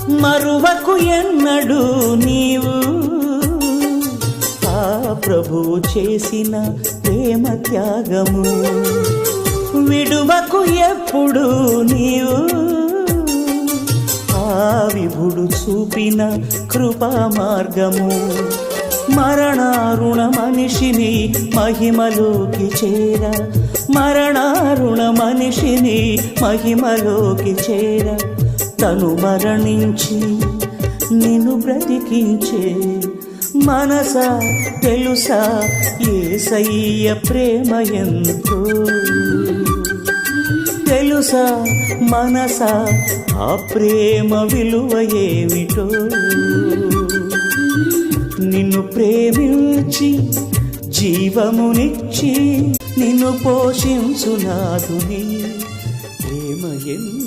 మరువకు ఎన్నడు నీవు ఆ ప్రభువు చేసిన ప్రేమ త్యాగము. విడువకు ఎప్పుడు నీవు ఆ విభుడు చూపిన కృపా మార్గము. మరణారుణ మనిషిని మహిమలోకి చేర, మరణారుణ మనిషిని మహిమలోకి చేర, తను మరణించి నిన్ను బ్రతికించే. మనసా తెలుసా యేసయ్య ప్రేమ ఎంతో, తెలుసా మనసా ఆ ప్రేమ విలువ ఏమిటో. నిన్ను ప్రేమించి జీవమునిచ్చి నిన్ను పోషించునాథుని ప్రేమ ఎంత